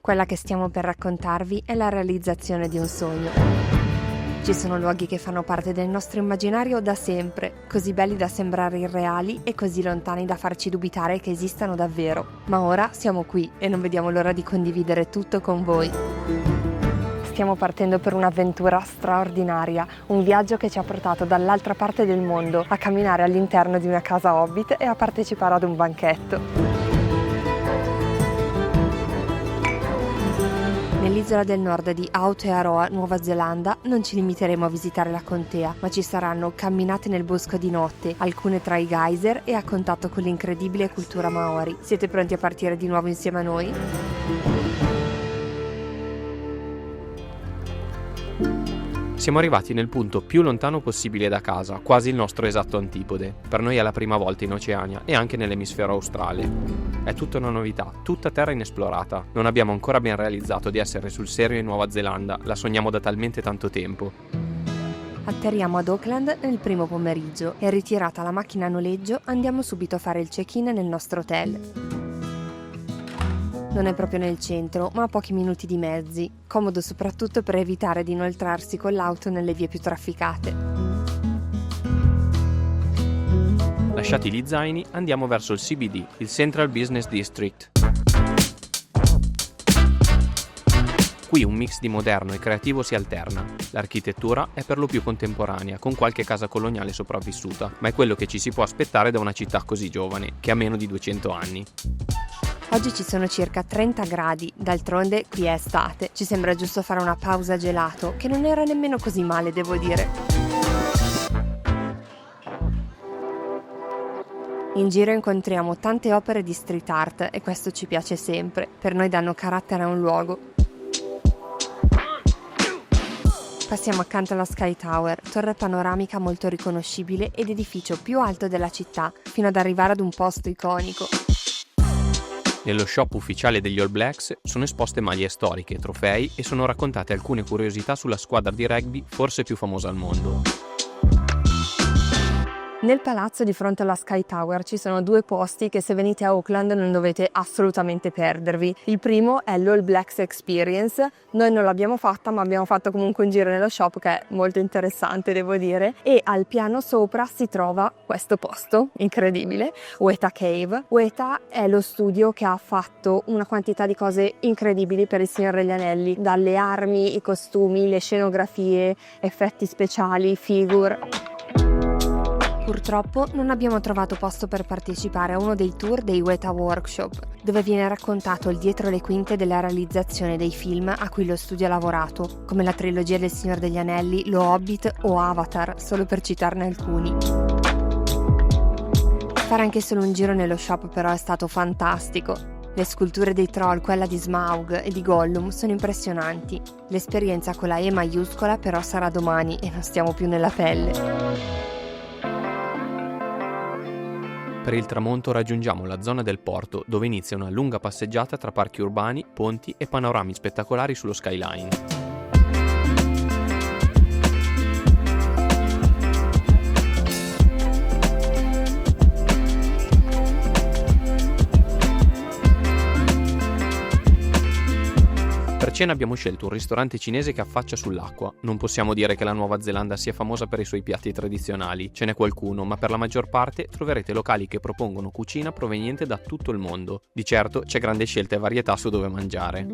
Quella che stiamo per raccontarvi è la realizzazione di un sogno. Ci sono luoghi che fanno parte del nostro immaginario da sempre, così belli da sembrare irreali e così lontani da farci dubitare che esistano davvero. Ma ora siamo qui e non vediamo l'ora di condividere tutto con voi. Stiamo partendo per un'avventura straordinaria, un viaggio che ci ha portato dall'altra parte del mondo a camminare all'interno di una casa Hobbit e a partecipare ad un banchetto. Nell'isola del nord di Aotearoa, Nuova Zelanda, non ci limiteremo a visitare la contea, ma ci saranno camminate nel bosco di notte, alcune tra i geyser e a contatto con l'incredibile cultura Maori. Siete pronti a partire di nuovo insieme a noi? Siamo arrivati nel punto più lontano possibile da casa, quasi il nostro esatto antipode. Per noi è la prima volta in Oceania e anche nell'emisfero australe. È tutta una novità, tutta terra inesplorata. Non abbiamo ancora ben realizzato di essere sul serio in Nuova Zelanda, la sogniamo da talmente tanto tempo. Atterriamo ad Auckland nel primo pomeriggio e ritirata la macchina a noleggio andiamo subito a fare il check-in nel nostro hotel. Non è proprio nel centro, ma a pochi minuti di mezzi, comodo soprattutto per evitare di inoltrarsi con l'auto nelle vie più trafficate. Lasciati gli zaini, andiamo verso il CBD, il Central Business District. Qui un mix di moderno e creativo si alterna. L'architettura è per lo più contemporanea, con qualche casa coloniale sopravvissuta, ma è quello che ci si può aspettare da una città così giovane, che ha meno di 200 anni. Oggi ci sono circa 30 gradi, d'altronde qui è estate. Ci sembra giusto fare una pausa gelato, che non era nemmeno così male, devo dire. In giro incontriamo tante opere di street art e questo ci piace sempre, per noi danno carattere a un luogo. Passiamo accanto alla Sky Tower, torre panoramica molto riconoscibile ed edificio più alto della città, fino ad arrivare ad un posto iconico. Nello shop ufficiale degli All Blacks sono esposte maglie storiche, trofei e sono raccontate alcune curiosità sulla squadra di rugby forse più famosa al mondo. Nel palazzo di fronte alla Sky Tower ci sono due posti che se venite a Auckland non dovete assolutamente perdervi. Il primo è l'All Blacks Experience, noi non l'abbiamo fatta ma abbiamo fatto comunque un giro nello shop che è molto interessante devo dire, e al piano sopra si trova questo posto incredibile, Weta Cave. Weta è lo studio che ha fatto una quantità di cose incredibili per il Signore degli Anelli, dalle armi, i costumi, le scenografie, effetti speciali, figure. Purtroppo non abbiamo trovato posto per partecipare a uno dei tour dei Weta Workshop, dove viene raccontato il dietro le quinte della realizzazione dei film a cui lo studio ha lavorato, come la trilogia del Signore degli Anelli, Lo Hobbit o Avatar, solo per citarne alcuni. Fare anche solo un giro nello shop però è stato fantastico. Le sculture dei troll, quella di Smaug e di Gollum, sono impressionanti. L'esperienza con la E maiuscola però sarà domani e non stiamo più nella pelle. Per il tramonto raggiungiamo la zona del porto, dove inizia una lunga passeggiata tra parchi urbani, ponti e panorami spettacolari sullo skyline. Per cena abbiamo scelto un ristorante cinese che affaccia sull'acqua. Non possiamo dire che la Nuova Zelanda sia famosa per i suoi piatti tradizionali, ce n'è qualcuno, ma per la maggior parte troverete locali che propongono cucina proveniente da tutto il mondo. Di certo c'è grande scelta e varietà su dove mangiare.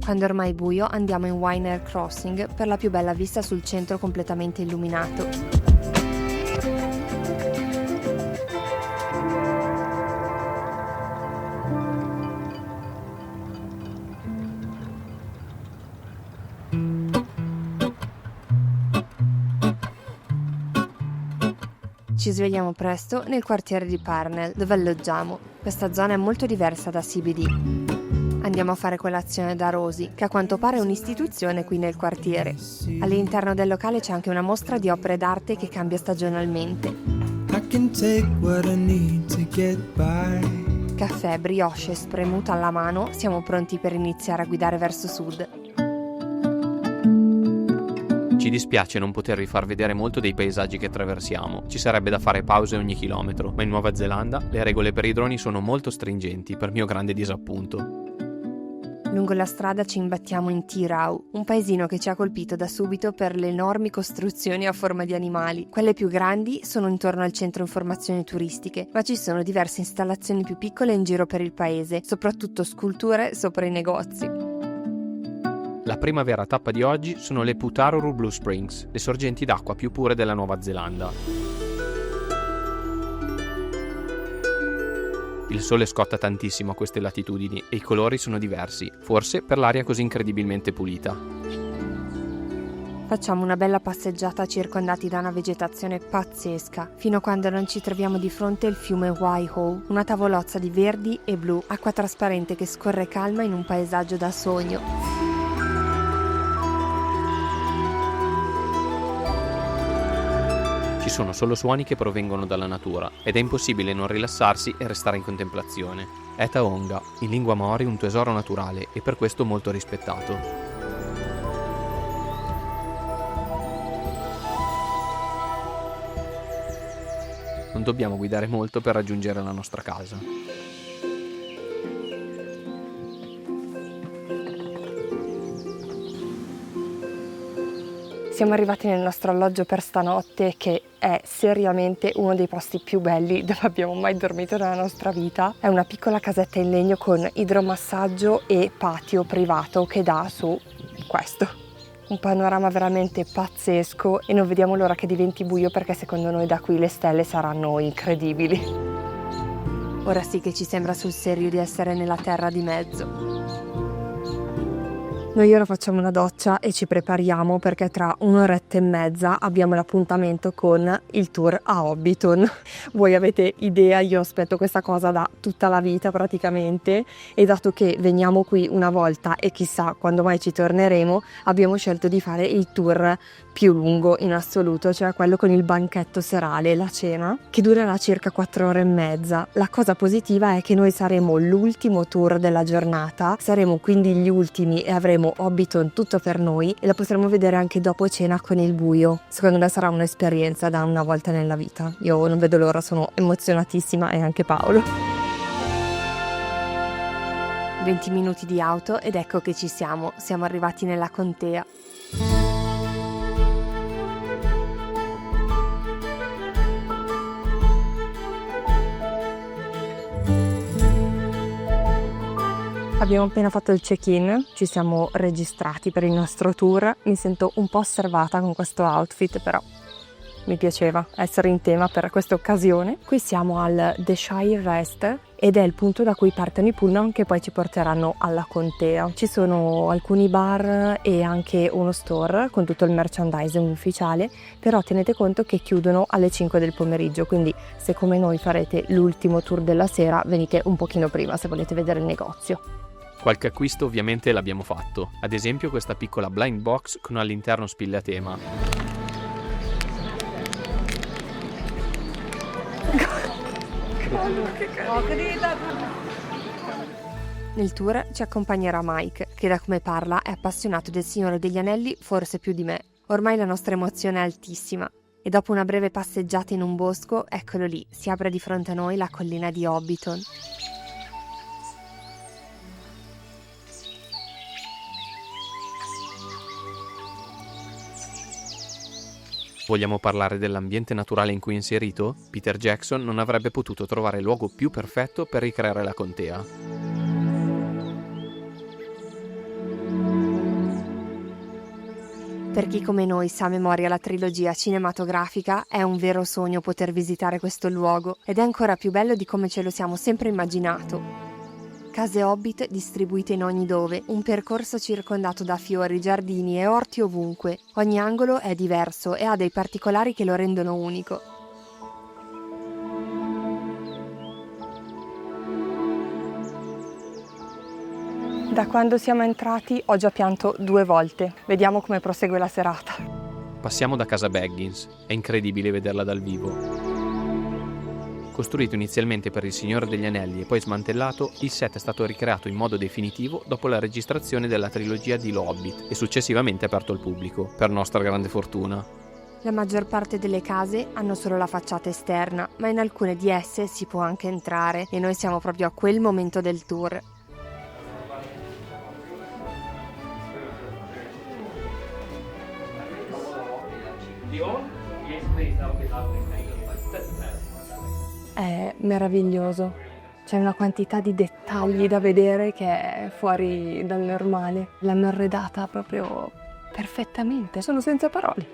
Quando è ormai buio andiamo in Wyner Crossing per la più bella vista sul centro completamente illuminato. Ci svegliamo presto nel quartiere di Parnell, dove alloggiamo. Questa zona è molto diversa da CBD. Andiamo a fare colazione da Rosie, che a quanto pare è un'istituzione qui nel quartiere. All'interno del locale c'è anche una mostra di opere d'arte che cambia stagionalmente. Caffè, brioche e spremuta alla mano, siamo pronti per iniziare a guidare verso sud. Ci dispiace non potervi far vedere molto dei paesaggi che attraversiamo, ci sarebbe da fare pause ogni chilometro, ma in Nuova Zelanda le regole per i droni sono molto stringenti, per mio grande disappunto. Lungo la strada ci imbattiamo in Tirau, un paesino che ci ha colpito da subito per le enormi costruzioni a forma di animali. Quelle più grandi sono intorno al centro informazioni turistiche, ma ci sono diverse installazioni più piccole in giro per il paese, soprattutto sculture sopra i negozi. La prima vera tappa di oggi sono le Putaruru Blue Springs, le sorgenti d'acqua più pure della Nuova Zelanda. Il sole scotta tantissimo a queste latitudini e i colori sono diversi, forse per l'aria così incredibilmente pulita. Facciamo una bella passeggiata circondati da una vegetazione pazzesca, fino a quando non ci troviamo di fronte il fiume Waiho, una tavolozza di verdi e blu, acqua trasparente che scorre calma in un paesaggio da sogno. Ci sono solo suoni che provengono dalla natura ed è impossibile non rilassarsi e restare in contemplazione. È Taonga, in lingua maori un tesoro naturale e per questo molto rispettato. Non dobbiamo guidare molto per raggiungere la nostra casa. Siamo arrivati nel nostro alloggio per stanotte, che è seriamente uno dei posti più belli dove abbiamo mai dormito nella nostra vita. È una piccola casetta in legno con idromassaggio e patio privato che dà su questo. Un panorama veramente pazzesco e non vediamo l'ora che diventi buio, perché secondo noi da qui le stelle saranno incredibili. Ora sì che ci sembra sul serio di essere nella terra di mezzo. Noi ora facciamo una doccia e ci prepariamo, perché tra un'oretta e mezza abbiamo l'appuntamento con il tour a Hobbiton. Voi avete idea, io aspetto questa cosa da tutta la vita praticamente, e dato che veniamo qui una volta e chissà quando mai ci torneremo, abbiamo scelto di fare il tour più lungo in assoluto, cioè quello con il banchetto serale, la cena, che durerà circa 4 ore e mezza. La cosa positiva è che noi saremo l'ultimo tour della giornata, saremo quindi gli ultimi e avremo Hobbiton tutto per noi e la potremo vedere anche dopo cena con il buio. Secondo me sarà un'esperienza da una volta nella vita. Io non vedo l'ora, sono emozionatissima, e anche Paolo. 20 minuti di auto ed ecco che ci siamo arrivati nella contea. Abbiamo appena fatto il check-in, ci siamo registrati per il nostro tour. Mi sento un po' osservata con questo outfit, però mi piaceva essere in tema per questa occasione. Qui siamo al The Shire Rest ed è il punto da cui partono i pullman che poi ci porteranno alla contea. Ci sono alcuni bar e anche uno store con tutto il merchandising ufficiale, però tenete conto che chiudono alle 5 del pomeriggio, quindi se come noi farete l'ultimo tour della sera, venite un pochino prima se volete vedere il negozio. Qualche acquisto ovviamente l'abbiamo fatto, ad esempio questa piccola blind box con all'interno spille a tema. Nel tour ci accompagnerà Mike, che da come parla è appassionato del Signore degli Anelli forse più di me. Ormai la nostra emozione è altissima e dopo una breve passeggiata in un bosco, eccolo lì, si apre di fronte a noi la collina di Hobbiton. Vogliamo parlare dell'ambiente naturale in cui è inserito? Peter Jackson non avrebbe potuto trovare luogo più perfetto per ricreare la contea. Per chi come noi sa a memoria la trilogia cinematografica, è un vero sogno poter visitare questo luogo ed è ancora più bello di come ce lo siamo sempre immaginato. Case Hobbit distribuite in ogni dove, un percorso circondato da fiori, giardini e orti ovunque. Ogni angolo è diverso e ha dei particolari che lo rendono unico. Da quando siamo entrati ho già pianto 2 volte. Vediamo come prosegue la serata. Passiamo da casa Baggins, è incredibile vederla dal vivo. Costruito inizialmente per il Signore degli Anelli e poi smantellato, il set è stato ricreato in modo definitivo dopo la registrazione della trilogia di Lo Hobbit e successivamente aperto al pubblico, per nostra grande fortuna. La maggior parte delle case hanno solo la facciata esterna, ma in alcune di esse si può anche entrare e noi siamo proprio a quel momento del tour. È meraviglioso, c'è una quantità di dettagli da vedere che è fuori dal normale. L'hanno arredata proprio perfettamente, sono senza parole.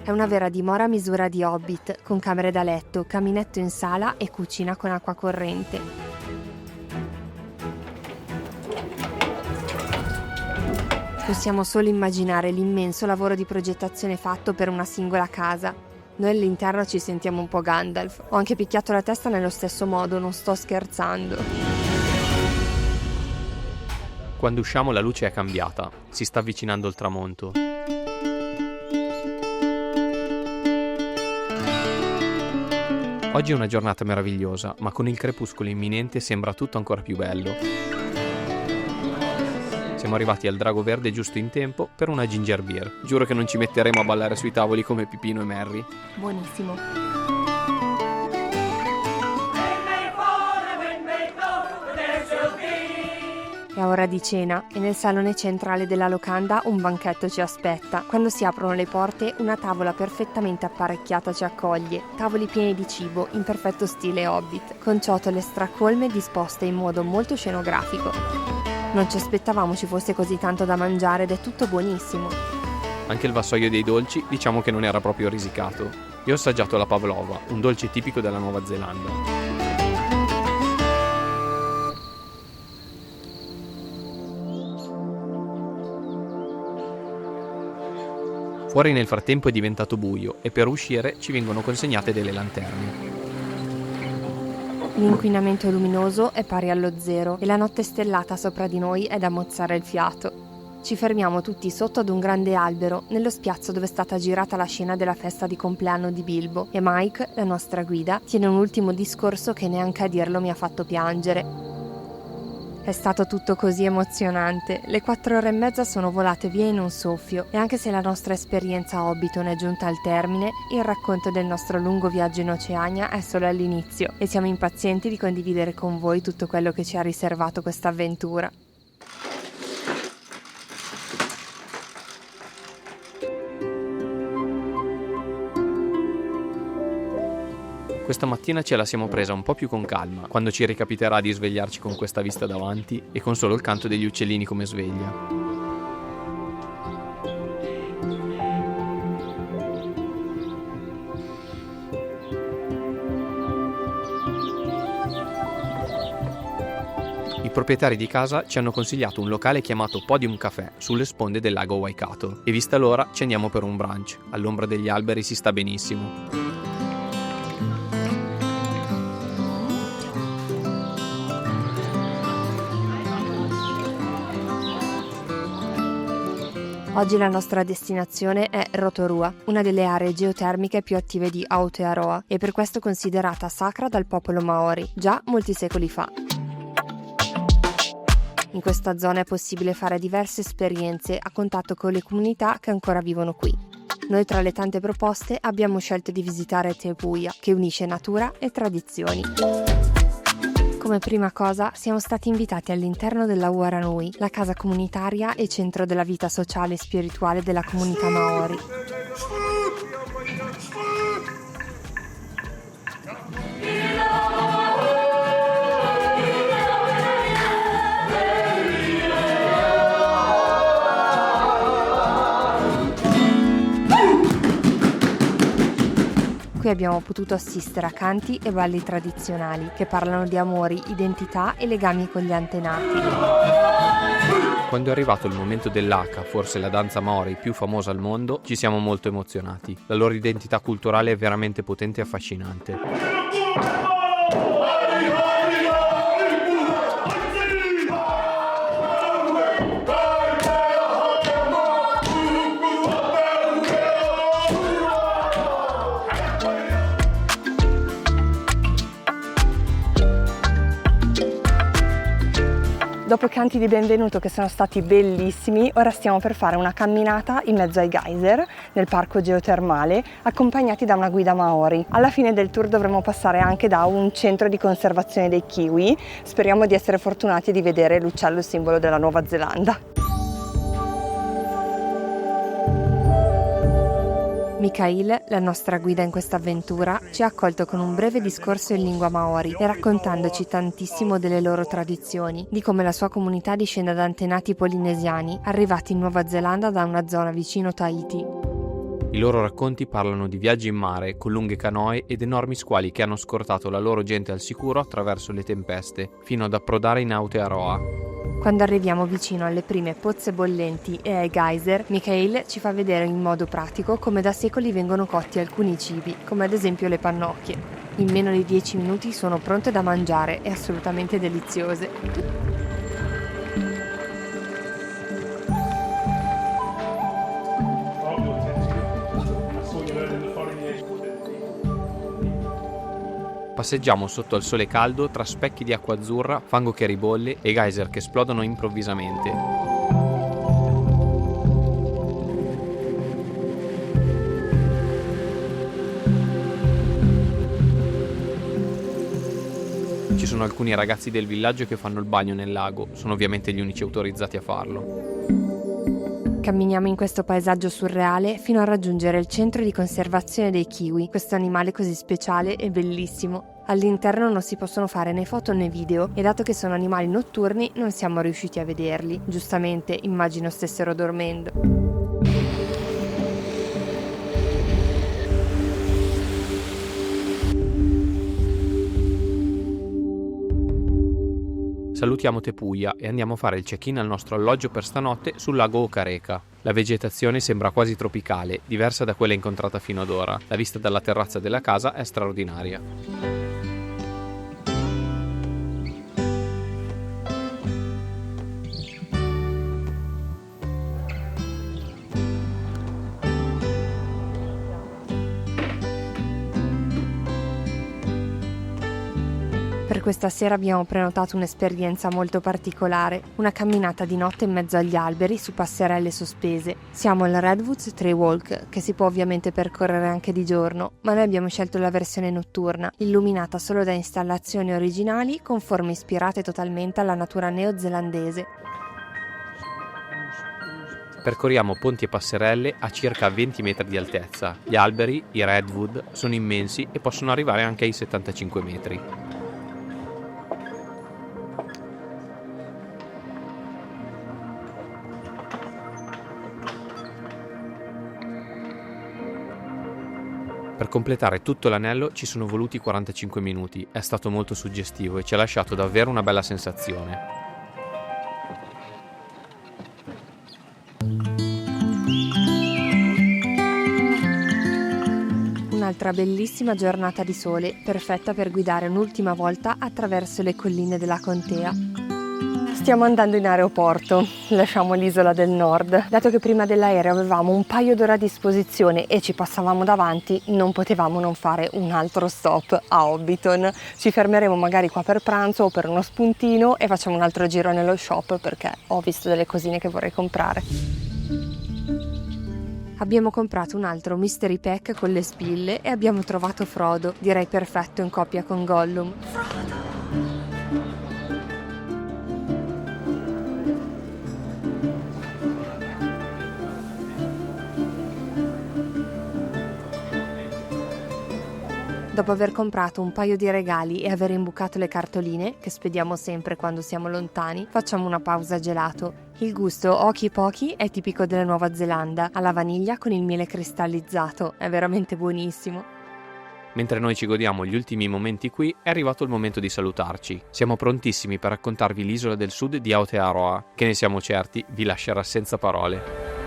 È una vera dimora a misura di Hobbit, con camere da letto, caminetto in sala e cucina con acqua corrente. Possiamo solo immaginare l'immenso lavoro di progettazione fatto per una singola casa. Noi all'interno ci sentiamo un po' Gandalf. Ho anche picchiato la testa nello stesso modo, non sto scherzando. Quando usciamo la luce è cambiata, si sta avvicinando il tramonto. Oggi è una giornata meravigliosa, ma con il crepuscolo imminente sembra tutto ancora più bello. Siamo arrivati al Drago Verde giusto in tempo per una ginger beer. Giuro che non ci metteremo a ballare sui tavoli come Pipino e Merry. Buonissimo. È ora di cena e nel salone centrale della locanda un banchetto ci aspetta. Quando si aprono le porte, una tavola perfettamente apparecchiata ci accoglie. Tavoli pieni di cibo, in perfetto stile Hobbit, con ciotole stracolme disposte in modo molto scenografico. Non ci aspettavamo ci fosse così tanto da mangiare ed è tutto buonissimo. Anche il vassoio dei dolci diciamo che non era proprio risicato. Io ho assaggiato la pavlova, un dolce tipico della Nuova Zelanda. Fuori nel frattempo è diventato buio e per uscire ci vengono consegnate delle lanterne. L'inquinamento luminoso è pari allo zero e la notte stellata sopra di noi è da mozzare il fiato. Ci fermiamo tutti sotto ad un grande albero, nello spiazzo dove è stata girata la scena della festa di compleanno di Bilbo, e Mike, la nostra guida, tiene un ultimo discorso che neanche a dirlo mi ha fatto piangere. È stato tutto così emozionante, le 4 ore e mezza sono volate via in un soffio e anche se la nostra esperienza Hobbiton è giunta al termine, il racconto del nostro lungo viaggio in Oceania è solo all'inizio e siamo impazienti di condividere con voi tutto quello che ci ha riservato questa avventura. Questa mattina ce la siamo presa un po' più con calma, quando ci ricapiterà di svegliarci con questa vista davanti e con solo il canto degli uccellini come sveglia. I proprietari di casa ci hanno consigliato un locale chiamato Podium Café sulle sponde del lago Waikato e vista l'ora ci andiamo per un brunch. All'ombra degli alberi si sta benissimo. Oggi la nostra destinazione è Rotorua, una delle aree geotermiche più attive di Aotearoa e per questo considerata sacra dal popolo Maori, già molti secoli fa. In questa zona è possibile fare diverse esperienze a contatto con le comunità che ancora vivono qui. Noi tra le tante proposte abbiamo scelto di visitare Te Puia, che unisce natura e tradizioni. Come prima cosa siamo stati invitati all'interno della Waranui, la casa comunitaria e centro della vita sociale e spirituale della comunità Maori. Qui abbiamo potuto assistere a canti e balli tradizionali che parlano di amori, identità e legami con gli antenati. Quando è arrivato il momento dell'haka, forse la danza Maori più famosa al mondo, ci siamo molto emozionati. La loro identità culturale è veramente potente e affascinante. Dopo i canti di benvenuto che sono stati bellissimi, ora stiamo per fare una camminata in mezzo ai geyser nel parco geotermale, accompagnati da una guida Maori. Alla fine del tour dovremo passare anche da un centro di conservazione dei kiwi. Speriamo di essere fortunati e di vedere l'uccello simbolo della Nuova Zelanda. Mikhail, la nostra guida in questa avventura, ci ha accolto con un breve discorso in lingua maori e raccontandoci tantissimo delle loro tradizioni, di come la sua comunità discenda da antenati polinesiani arrivati in Nuova Zelanda da una zona vicino Tahiti. I loro racconti parlano di viaggi in mare con lunghe canoe ed enormi squali che hanno scortato la loro gente al sicuro attraverso le tempeste, fino ad approdare in Aotearoa. Quando arriviamo vicino alle prime pozze bollenti e ai geyser, Mikhail ci fa vedere in modo pratico come da secoli vengono cotti alcuni cibi, come ad esempio le pannocchie. In meno di 10 minuti sono pronte da mangiare e assolutamente deliziose. Passeggiamo sotto al sole caldo tra specchi di acqua azzurra, fango che ribolle e geyser che esplodono improvvisamente. Ci sono alcuni ragazzi del villaggio che fanno il bagno nel lago, sono ovviamente gli unici autorizzati a farlo. Camminiamo in questo paesaggio surreale fino a raggiungere il centro di conservazione dei kiwi, questo animale così speciale e bellissimo. All'interno non si possono fare né foto né video e dato che sono animali notturni non siamo riusciti a vederli. Giustamente, immagino stessero dormendo. Salutiamo Tepuia e andiamo a fare il check-in al nostro alloggio per stanotte sul lago Okareka. La vegetazione sembra quasi tropicale, diversa da quella incontrata fino ad ora. La vista dalla terrazza della casa è straordinaria. Per questa sera abbiamo prenotato un'esperienza molto particolare, una camminata di notte in mezzo agli alberi su passerelle sospese. Siamo al Redwoods Tree Walk, che si può ovviamente percorrere anche di giorno, ma noi abbiamo scelto la versione notturna, illuminata solo da installazioni originali con forme ispirate totalmente alla natura neozelandese. Percorriamo ponti e passerelle a circa 20 metri di altezza. Gli alberi, i redwood, sono immensi e possono arrivare anche ai 75 metri. Per completare tutto l'anello ci sono voluti 45 minuti, è stato molto suggestivo e ci ha lasciato davvero una bella sensazione. Un'altra bellissima giornata di sole, perfetta per guidare un'ultima volta attraverso le colline della contea. Stiamo andando in aeroporto, lasciamo l'isola del nord. Dato che prima dell'aereo avevamo un paio d'ore a disposizione e ci passavamo davanti, non potevamo non fare un altro stop a Hobbiton. Ci fermeremo magari qua per pranzo o per uno spuntino e facciamo un altro giro nello shop perché ho visto delle cosine che vorrei comprare. Abbiamo comprato un altro mystery pack con le spille e abbiamo trovato Frodo, direi perfetto in coppia con Gollum. Dopo aver comprato un paio di regali e aver imbucato le cartoline, che spediamo sempre quando siamo lontani, facciamo una pausa gelato. Il gusto Oki Poki è tipico della Nuova Zelanda, alla vaniglia con il miele cristallizzato, è veramente buonissimo. Mentre noi ci godiamo gli ultimi momenti qui, è arrivato il momento di salutarci. Siamo prontissimi per raccontarvi l'isola del sud di Aotearoa, che ne siamo certi vi lascerà senza parole.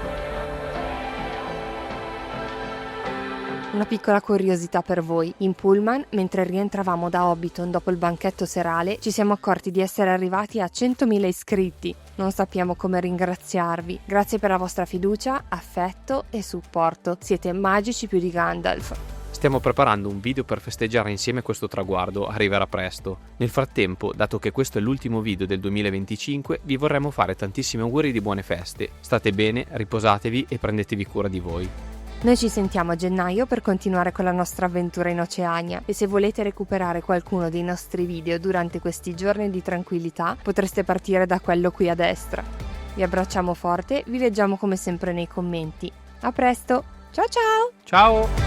Una piccola curiosità per voi. In pullman, mentre rientravamo da Hobbiton dopo il banchetto serale, ci siamo accorti di essere arrivati a 100.000 iscritti. Non sappiamo come ringraziarvi. Grazie per la vostra fiducia, affetto e supporto. Siete magici più di Gandalf. Stiamo preparando un video per festeggiare insieme questo traguardo, arriverà presto. Nel frattempo, dato che questo è l'ultimo video del 2025, vi vorremmo fare tantissimi auguri di buone feste. State bene, riposatevi e prendetevi cura di voi. Noi ci sentiamo a gennaio per continuare con la nostra avventura in Oceania e se volete recuperare qualcuno dei nostri video durante questi giorni di tranquillità potreste partire da quello qui a destra. Vi abbracciamo forte, vi leggiamo come sempre nei commenti. A presto! Ciao ciao! Ciao!